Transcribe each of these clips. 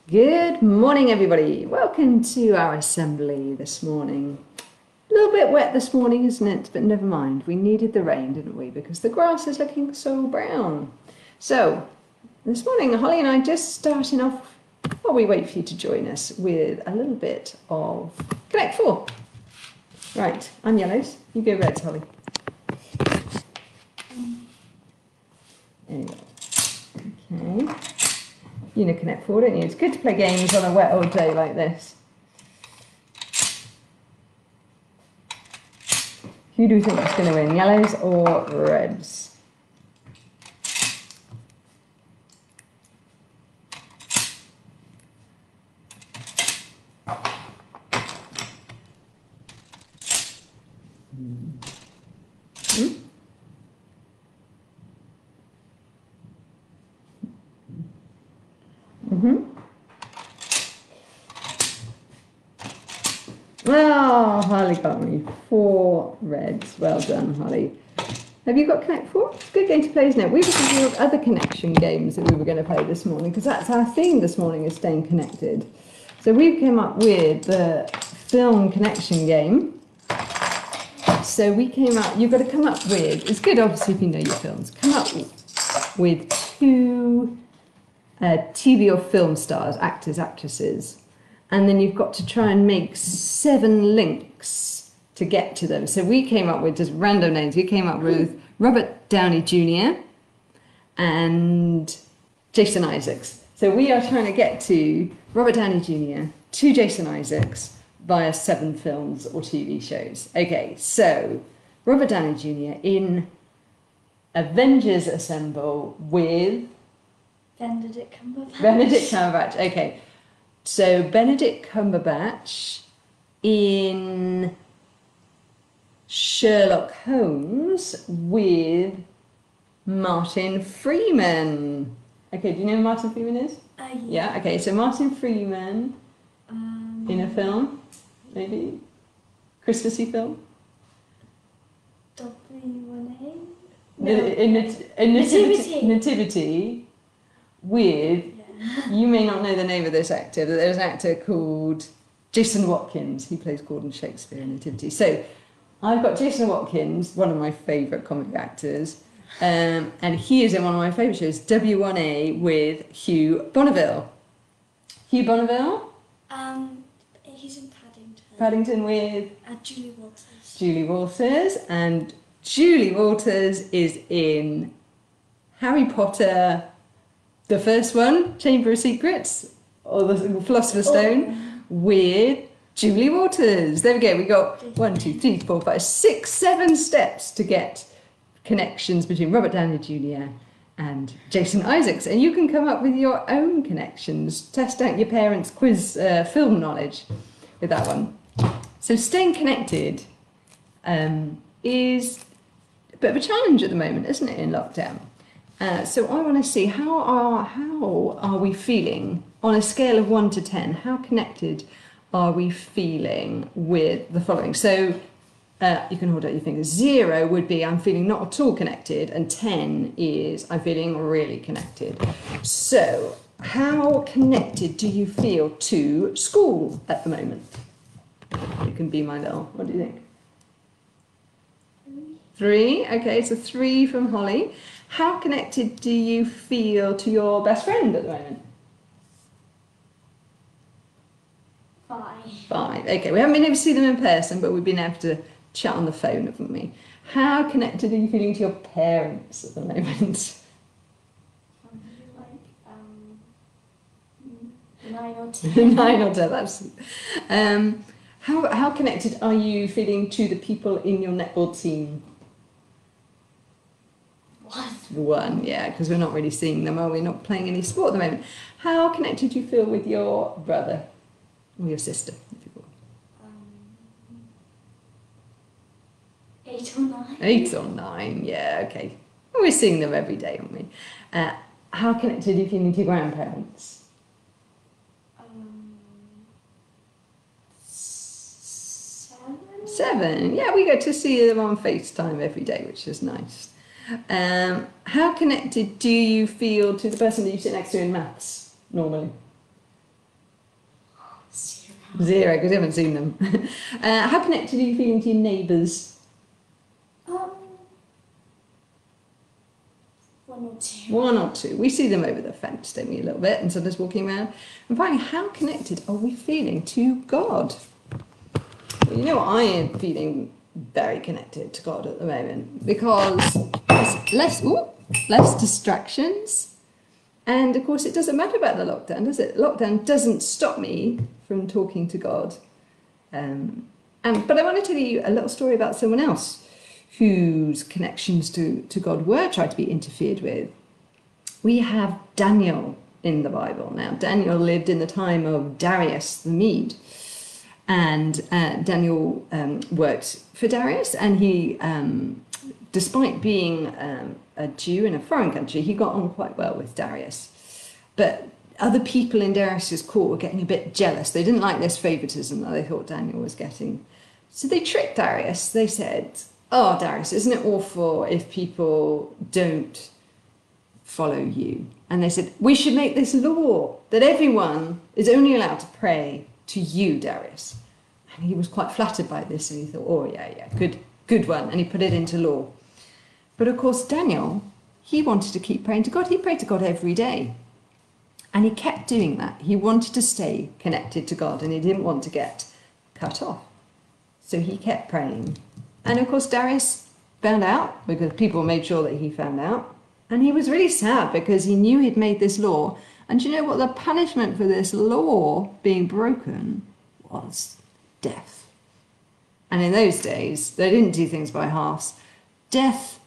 Good morning, everybody. Welcome to our assembly this morning. A little bit wet this morning, isn't it? But never mind. We needed the rain, didn't we? Because the grass is looking so brown. So, this morning, Holly and I just starting off, while we wait for you to join us, with a little bit of Connect 4. Right, I'm yellows. You go reds, Holly. There you go. Okay. You know Connect 4, don't you? It's good to play games on a wet old day like this. Who do you think is going to win, yellows or reds? Oh, Holly got me 4 reds. Well done, Holly. Have you got Connect 4? It's a good game to play, isn't it? We were thinking of other connection games that we were going to play this morning because that's our theme this morning, is staying connected. So we came up with the film connection game. So we came up, you've got to come up with, it's good obviously if you know your films, come up with 2 TV or film stars, actors, actresses. And then you've got to try and make 7 links to get to them. So we came up with just random names. We came up with Robert Downey Jr. and Jason Isaacs. So we are trying to get to Robert Downey Jr. to Jason Isaacs via 7 films or TV shows. Okay, so Robert Downey Jr. in Avengers Assemble with Benedict Cumberbatch. Benedict Cumberbatch. Okay. So Benedict Cumberbatch in Sherlock Holmes with Martin Freeman. Okay, do you know who Martin Freeman is? Yeah, okay, so Martin Freeman in a film, maybe? Christmassy film? W1A? No. Nativity with... You may not know the name of this actor, but there's an actor called Jason Watkins. He plays Gordon Shakespeare in Nativity. So I've got Jason Watkins, one of my favourite comic actors, and he is in one of my favourite shows, W1A, with Hugh Bonneville. Hugh Bonneville? He's in Paddington. Paddington with? Julie Walters. Julie Walters. And Julie Walters is in Harry Potter... The first one, Chamber of Secrets, or the Philosopher's Stone, with Julie Walters. There we go. We got 1, 2, 3, 4, 5, 6, 7 steps to get connections between Robert Downey Jr. and Jason Isaacs. And you can come up with your own connections. Test out your parents' quiz film knowledge with that one. So staying connected is a bit of a challenge at the moment, isn't it, in lockdown? So I want to see how are we feeling on a scale of 1 to 10? How connected are we feeling with the following? So you can hold out your fingers. 0 would be I'm feeling not at all connected, and 10 is I'm feeling really connected. So how connected do you feel to school at the moment? You can be my little. What do you think? 3. Okay, so 3 from Holly. How connected do you feel to your best friend at the moment? 5. Okay, we haven't been able to see them in person, but we've been able to chat on the phone, haven't we? How connected are you feeling to your parents at the moment? 9 or 10. 9 or 10, that's... how connected are you feeling to the people in your netball team? 1, yeah, because we're not really seeing them, are we? Not playing any sport at the moment. How connected do you feel with your brother or your sister? If you will? 8 or 9. 8 or 9, yeah, okay. We're seeing them every day, aren't we? How connected are you feeling to your grandparents? 7, yeah, we get to see them on FaceTime every day, which is nice. How connected do you feel to the person that you sit next to in maths normally? Zero, because you haven't seen them. How connected are you feeling to your neighbours? One or two. One or two. We see them over the fence, don't we, a little bit, and sometimes walking around. And finally, how connected are we feeling to God? Well, you know what, I am feeling very connected to God at the moment, because there's less distractions. And of course, it doesn't matter about the lockdown, does it? Lockdown doesn't stop me from talking to God. But I want to tell you a little story about someone else whose connections to God were tried to be interfered with. We have Daniel in the Bible. Now, Daniel lived in the time of Darius the Mede. And Daniel worked for Darius, and he, despite being a Jew in a foreign country, he got on quite well with Darius. But other people in Darius's court were getting a bit jealous. They didn't like this favoritism that they thought Daniel was getting. So they tricked Darius. They said, "Oh, Darius, isn't it awful if people don't follow you?" And they said, "We should make this law that everyone is only allowed to pray to you, Darius." And he was quite flattered by this, and he thought, "Oh, yeah, good one." And he put it into law. But of course, Daniel, he wanted to keep praying to God. He prayed to God every day. And he kept doing that. He wanted to stay connected to God, and he didn't want to get cut off. So he kept praying. And of course, Darius found out, because people made sure that he found out. And he was really sad because he knew he'd made this law. And do you know what the punishment for this law being broken was? Death. And in those days, they didn't do things by halves. Death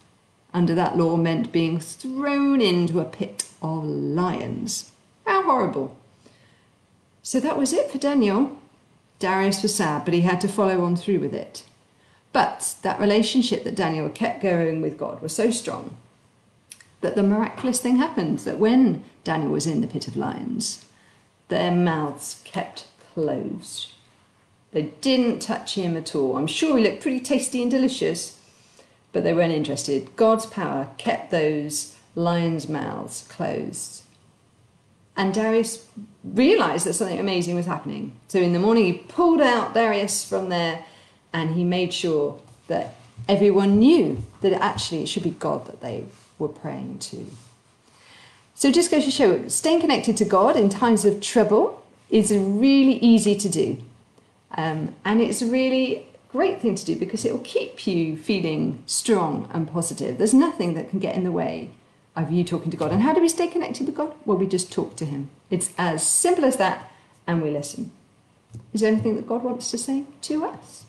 under that law meant being thrown into a pit of lions. How horrible. So that was it for Daniel. Darius was sad, but he had to follow on through with it. But that relationship that Daniel kept going with God was so strong that the miraculous thing happened, that when Daniel was in the pit of lions, their mouths kept closed. They didn't touch him at all. I'm sure he looked pretty tasty and delicious, but they weren't interested. God's power kept those lions' mouths closed. And Darius realised that something amazing was happening. So in the morning, he pulled out Darius from there, and he made sure that everyone knew that actually it should be God that they were praying to. So just goes to show, staying connected to God in times of trouble is really easy to do. And it's a really great thing to do because it will keep you feeling strong and positive. There's nothing that can get in the way of you talking to God. And how do we stay connected to God? Well, we just talk to him. It's as simple as that, and we listen. Is there anything that God wants to say to us?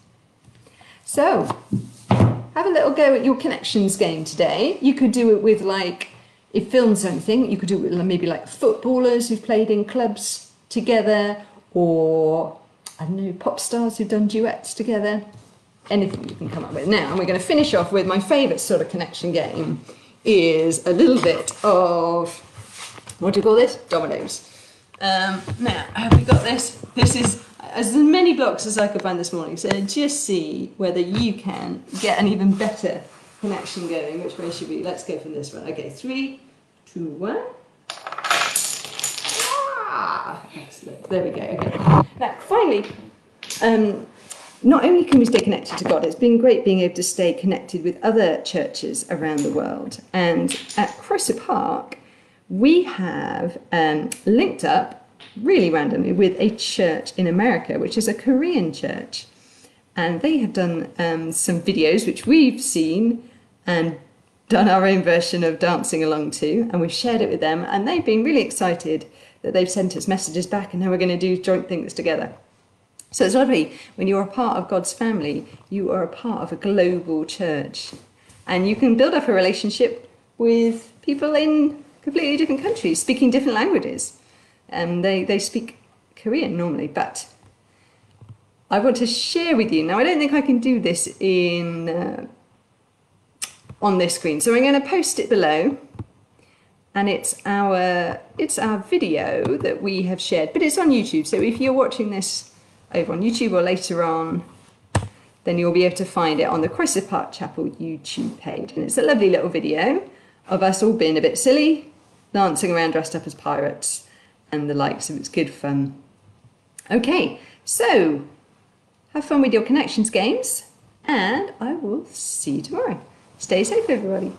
So, have a little go at your connections game today. You could do it with, like, if film's something, you could do it with maybe like footballers who've played in clubs together, or, I don't know, pop stars who've done duets together. Anything you can come up with. Now, and we're going to finish off with my favourite sort of connection game is a little bit of, what do you call this? Dominoes. Now, have we got this? This is as many blocks as I could find this morning, so just see whether you can get an even better connection going. Which way should we? Let's go from this one. Okay, 3, 2, 1. Ah, excellent. There we go. Okay. Now, finally, not only can we stay connected to God, it's been great being able to stay connected with other churches around the world. And at Croes-y-Parc, we have linked up really randomly with a church in America, which is a Korean church. And they have done some videos, which we've seen and done our own version of dancing along to, and we've shared it with them. And they've been really excited that they've sent us messages back, and now we're going to do joint things together. So it's lovely, when you're a part of God's family, you are a part of a global church. And you can build up a relationship with people in completely different countries, speaking different languages. They speak Korean normally, but I want to share with you. Now, I don't think I can do this on this screen, so I'm going to post it below. And it's our video that we have shared, but it's on YouTube. So if you're watching this over on YouTube or later on, then you'll be able to find it on the Croes-y-Parc Chapel YouTube page. And it's a lovely little video of us all being a bit silly, dancing around dressed up as pirates and the likes, so it's good fun. Okay, so have fun with your connections games, and I will see you tomorrow. Stay safe, everybody.